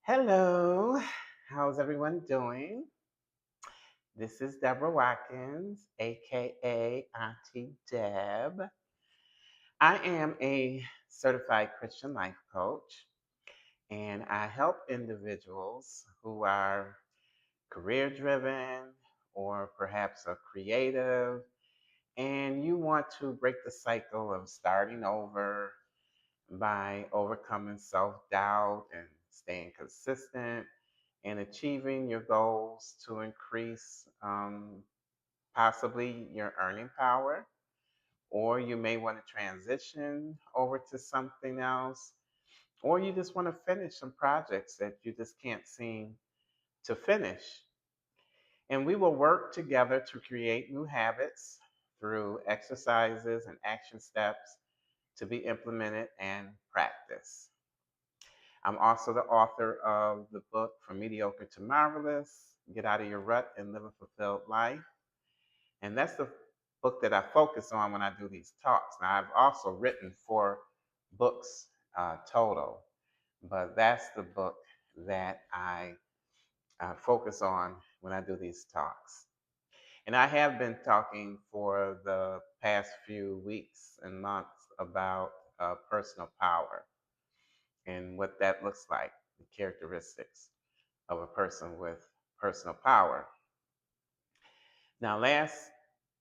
Hello, how's everyone doing? This is Deborah Watkins, aka Auntie Deb. I am a certified Christian life coach, and I help individuals who are career driven or perhaps a creative, and you want to break the cycle of starting over by overcoming self doubt and staying consistent and achieving your goals to increase possibly your earning power, or you may want to transition over to something else, or you just want to finish some projects that you just can't seem to finish. And we will work together to create new habits through exercises and action steps to be implemented and practiced. I'm also the author of the book From Mediocre to Marvelous, Get Out of Your Rut and Live a Fulfilled Life. And that's the book that I focus on when I do these talks. Now, I've also written 4 books total, but that's the book that I focus on when I do these talks. And I have been talking for the past few weeks and months about personal power and what that looks like, the characteristics of a person with personal power. Now, last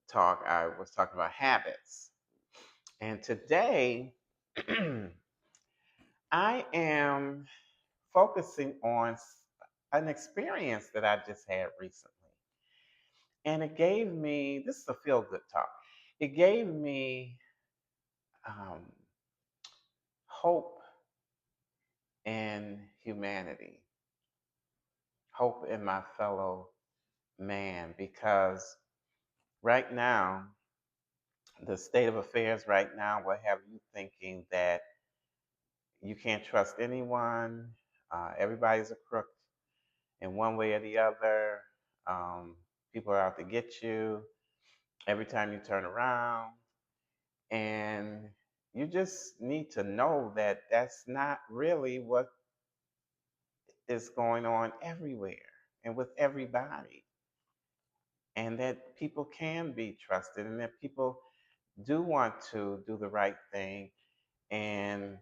talk, I was talking about habits. And today, I am focusing on an experience that I just had recently. And it gave me, this is a feel good talk, it gave me um, hope in humanity, hope in my fellow man, because right now, the state of affairs right now will have you thinking that you can't trust anyone. Everybody's a crook in one way or the other. Um, People are out to get you every time you turn around. And you just need to know that that's not really what is going on everywhere and with everybody. And that people can be trusted and that people do want to do the right thing. And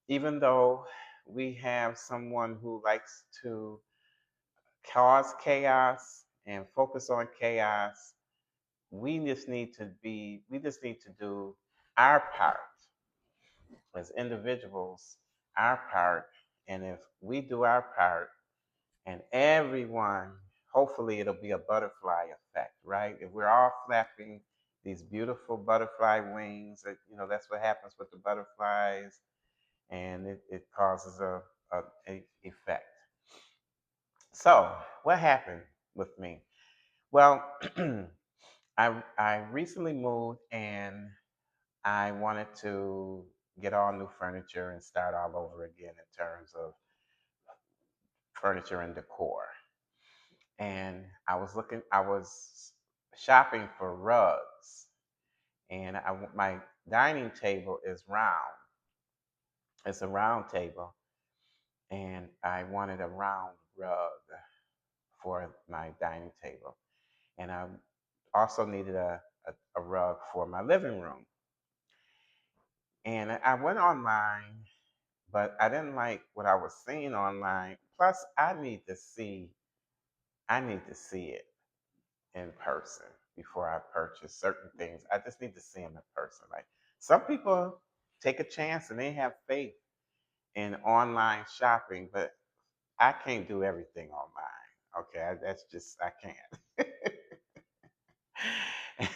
even though we have someone who likes to cause chaos and focus on chaos, we just need to do our part as individuals, our part. And if we do our part and everyone, hopefully it'll be a butterfly effect, right? If we're all flapping these beautiful butterfly wings, that's what happens with the butterflies, and it causes a effect. So, what happened with me? Well, I recently moved and I wanted to get all new furniture and start all over again in terms of furniture and decor. And I was shopping for rugs, and my dining table is round. It's a round table, and I wanted a round rug for my dining table. And I also needed a rug for my living room. And I went online, but I didn't like what I was seeing online. Plus, I need to see it in person before I purchase certain things. I just need to see them in person. Like some people take a chance and they have faith in online shopping, but I can't do everything online. Okay, that's just I can't.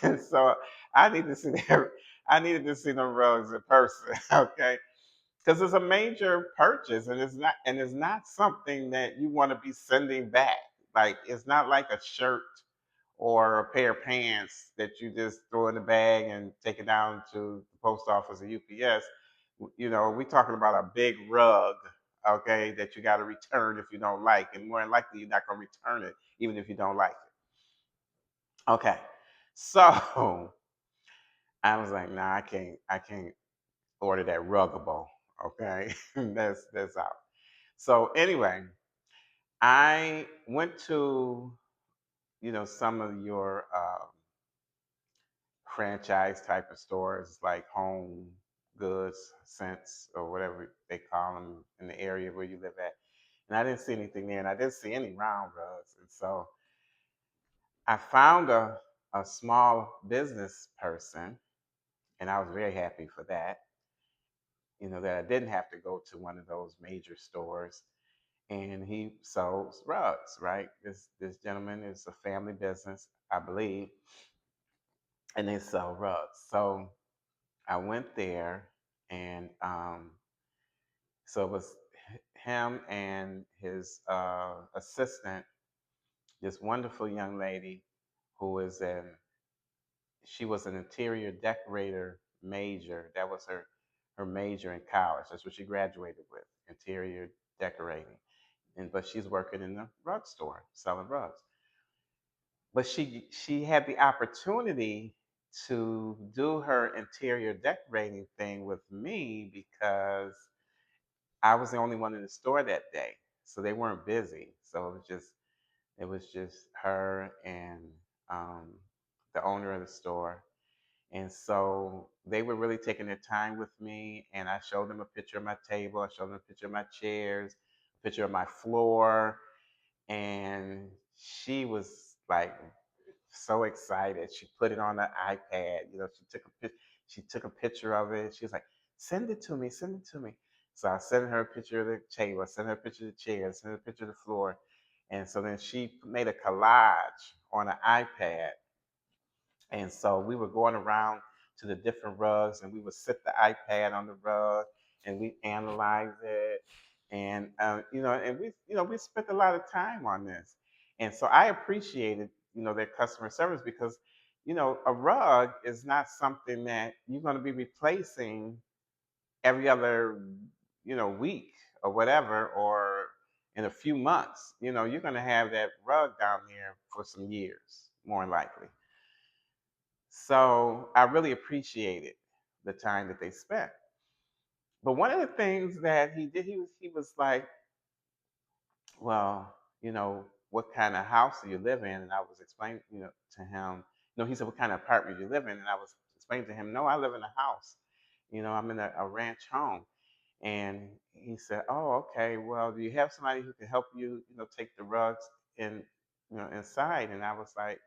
And so I need to see them. I needed to see them rugs in person. Okay, because it's a major purchase, and it's not something that you want to be sending back. Like it's not like a shirt or a pair of pants that you just throw in the bag and take it down to the post office or UPS. We're talking about a big rug, okay, that you got to return if you don't like, and more than likely you're not going to return it even if you don't like it. Okay, so I was like, nah, I can't order that ruggable. Okay, that's out. So anyway, I went to, some of your franchise type of stores like Home Goods, Sense, or whatever they call them in the area where you live at. And I didn't see anything there, and I didn't see any round rugs. And so I found a small business person, and I was very happy for that, that I didn't have to go to one of those major stores. And he sells rugs, right? This gentleman is a family business, I believe, and they sell rugs. So I went there, and so it was him and his assistant, this wonderful young lady who is she was an interior decorator major. That was her major in college. That's what she graduated with, interior decorating. But she's working in the rug store selling rugs. But she had the opportunity to do her interior decorating thing with me because I was the only one in the store that day, so they weren't busy. So it was just her and um, the owner of the store, and so they were really taking their time with me. And I showed them a picture of my table, I showed them a picture of my chairs, a picture of my floor, and she was like so excited. She put it on the iPad. She took a picture of it. She was like, "Send it to me, send it to me." So I sent her a picture of the table. I sent her a picture of the chair. I sent her a picture of the floor. And so then she made a collage on an iPad. And so we were going around to the different rugs, and we would sit the iPad on the rug, and we analyze it, and we spent a lot of time on this. And so I appreciated their customer service because a rug is not something that you're going to be replacing every other week or whatever, or in a few months. You're going to have that rug down there for some years, more likely. So I really appreciated the time that they spent. But one of the things that he did, he was like, "Well, what kind of house do you live in?" And I was explaining, to him. He said, "What kind of apartment you live in?" And I was explaining to him, "No, I live in a house. I'm in a ranch home." And he said, "Oh, okay. Well, do you have somebody who can help you, take the rugs in, inside?" And I was like,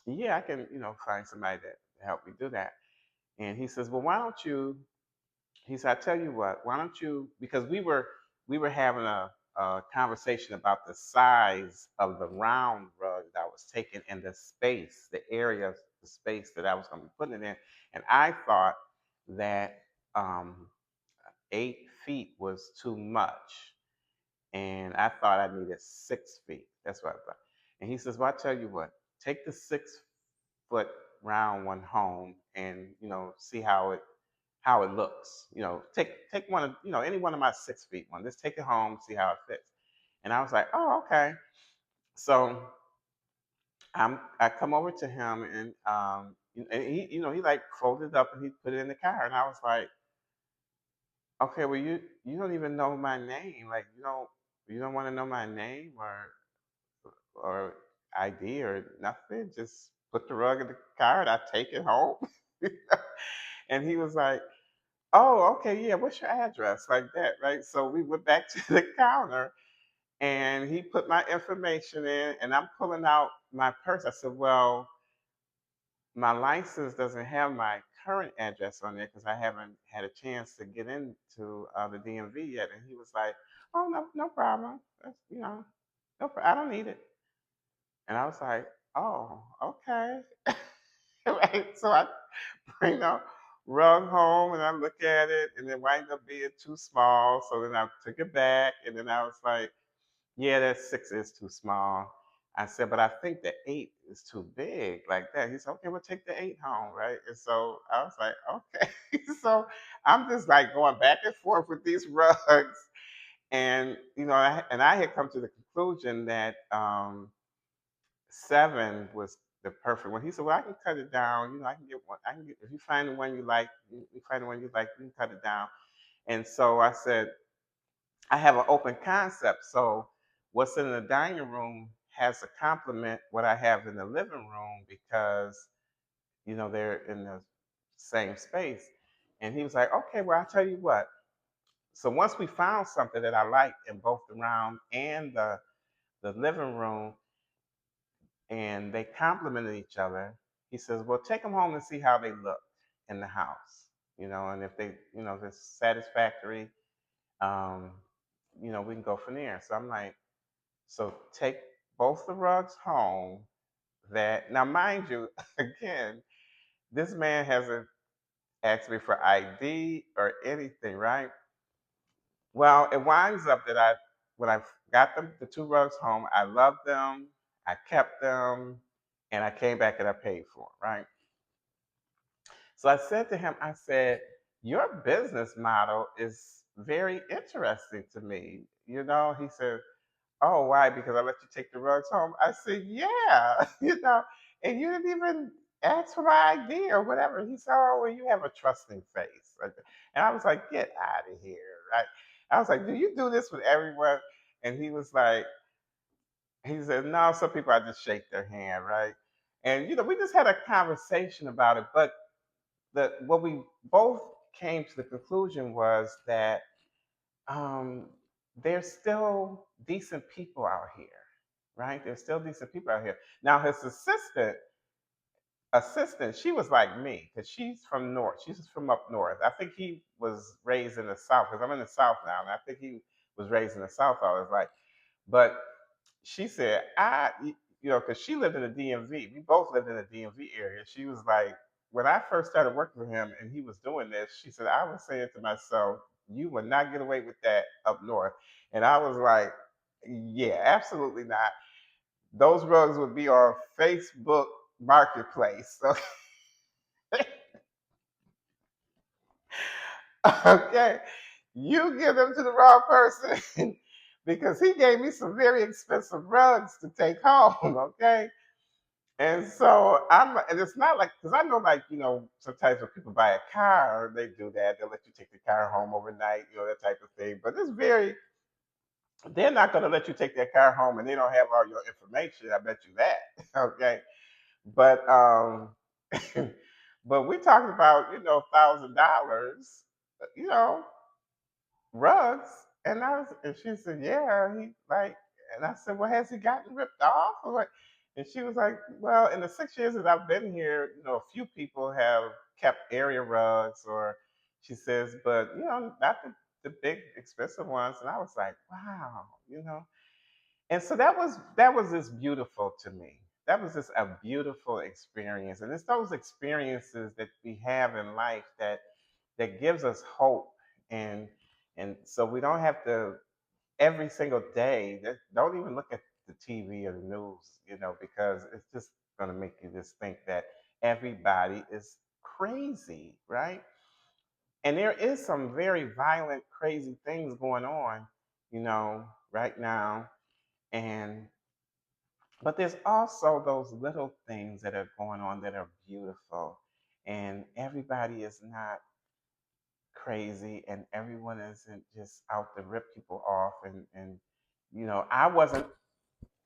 "Yeah, I can, find somebody that help me do that." And he says, "Well, why don't you?" He said, "I tell you what. Why don't you?" Because we were having a conversation about the size of the round rug that I was taking and the space, the area, of the space that I was going to be putting it in. And I thought that 8 feet was too much, and I thought I needed 6 feet. That's what I thought. And he says, "Well, I tell you what. Take the 6 foot round one home, and see how it looks. Take one of any one of my 6 feet one. Just take it home, see how it fits." And I was like, "Oh, okay." So I come over to him, and he like folded it up and he put it in the car, and I was like, "Okay, well, you don't even know my name. Like, you don't want to know my name or ID or nothing. Just put the rug in the car and I take it home." And he was like, "Oh, okay, yeah, what's your address?" Like that, right? So we went back to the counter, and he put my information in, and I'm pulling out my purse. I said, "Well, my license doesn't have my current address on there because I haven't had a chance to get into the DMV yet." And he was like, "Oh, no, no problem. That's, I don't need it." And I was like, "Oh, okay." Right. So I bring the rug home and I look at it, and it wind up being too small. So then I took it back, and then I was like, "Yeah, that 6 is too small." I said, "But I think the 8 is too big, like that." He said, "Okay, we'll take the 8 home, right?" And so I was like, "Okay." So I'm just like going back and forth with these rugs, and I had come to the conclusion that 7 was the perfect one. He said, "Well, I can cut it down. I can get one. I can get if you find the one you like. You find the one you like. You can cut it down." And so I said, "I have an open concept. So what's in the dining room has to complement what I have in the living room because, they're in the same space. And he was like, okay, well, I'll tell you what. So once we found something that I liked in both the round and the living room, and they complemented each other, he says, well, take them home and see how they look in the house, and if they, if it's satisfactory, um, we can go from there. So I'm like, so take both the rugs home. That now, mind you, again, this man hasn't asked me for ID or anything, right? Well, it winds up that when I got the two rugs home, I loved them, I kept them, and I came back and I paid for them, right? So I said to him, I said, your business model is very interesting to me. He said, oh, why? Because I let you take the rugs home. I said, yeah, and you didn't even ask for my ID or whatever. He said, oh, well, you have a trusting face. And I was like, get out of here, right? I was like, do you do this with everyone? And he said, no, some people I just shake their hand, right? And we just had a conversation about it, but what we both came to the conclusion was that um, there's still decent people out here, right? There's still decent people out here. Now his assistant, she was like me because she's from north. She's from up north. I think he was raised in the south because I'm in the south now, and I think he was raised in the south. I was like, but she said, because she lived in the DMV. We both lived in the DMV area. She was like, when I first started working for him and he was doing this, she said, I was saying to myself, you would not get away with that up north. And I was like, yeah, absolutely not. Those rugs would be on Facebook Marketplace. Okay. You give them to the wrong person because he gave me some very expensive rugs to take home. Okay. And so and it's not like, because I know, like, sometimes when people buy a car, they do that. They'll let you take the car home overnight, that type of thing. But they're not going to let you take their car home and they don't have all your information. I bet you that. Okay. But, but we talked about, $1,000, you know, rugs. And she said, yeah, he like, and I said, well, has he gotten ripped off? Or what? And she was like, well, in the 6 years that I've been here, a few people have kept area rugs, or she says, but not the big expensive ones. And I was like, wow. And so that was just beautiful to me. That was just a beautiful experience. And it's those experiences that we have in life that gives us hope, and so we don't have to every single day. Don't even look at the TV or the news, because it's just going to make you just think that everybody is crazy, right? And there is some very violent, crazy things going on, right now. And but there's also those little things that are going on that are beautiful, and everybody is not crazy, and everyone isn't just out to rip people off, and I wasn't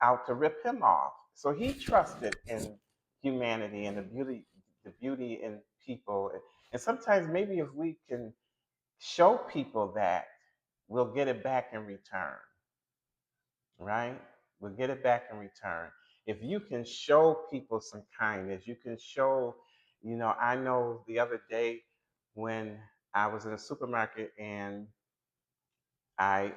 out to rip him off. So he trusted in humanity and the beauty in people. And sometimes maybe if we can show people that, we'll get it back in return, right? We'll get it back in return. If you can show people some kindness, you can show, I know the other day when I was in a supermarket and I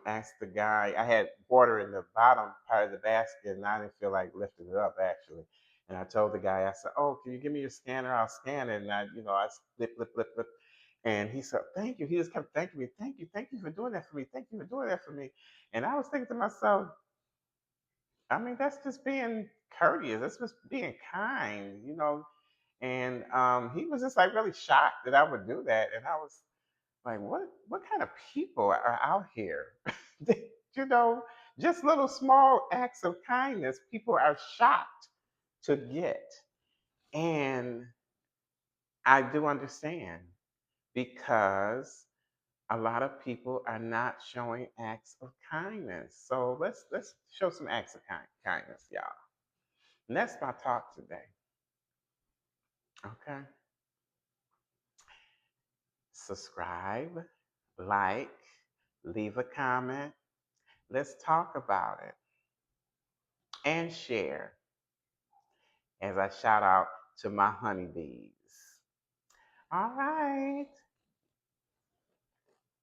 asked the guy, I had water in the bottom part of the basket and I didn't feel like lifting it up actually. And I told the guy, I said, oh, can you give me your scanner? I'll scan it. And I flip, flip, flip, flip. And he said, thank you. He just kept thanking me. Thank you for doing that for me. Thank you for doing that for me. And I was thinking to myself, I mean, that's just being courteous. That's just being kind. And he was just like really shocked that I would do that. And I was like, what kind of people are out here? you know, just little small acts of kindness people are shocked to get. And I do understand because a lot of people are not showing acts of kindness. So let's show some acts of kindness, y'all. And that's my talk today. Okay. Subscribe, like, leave a comment. Let's talk about it and share as I shout out to my honeybees. All right.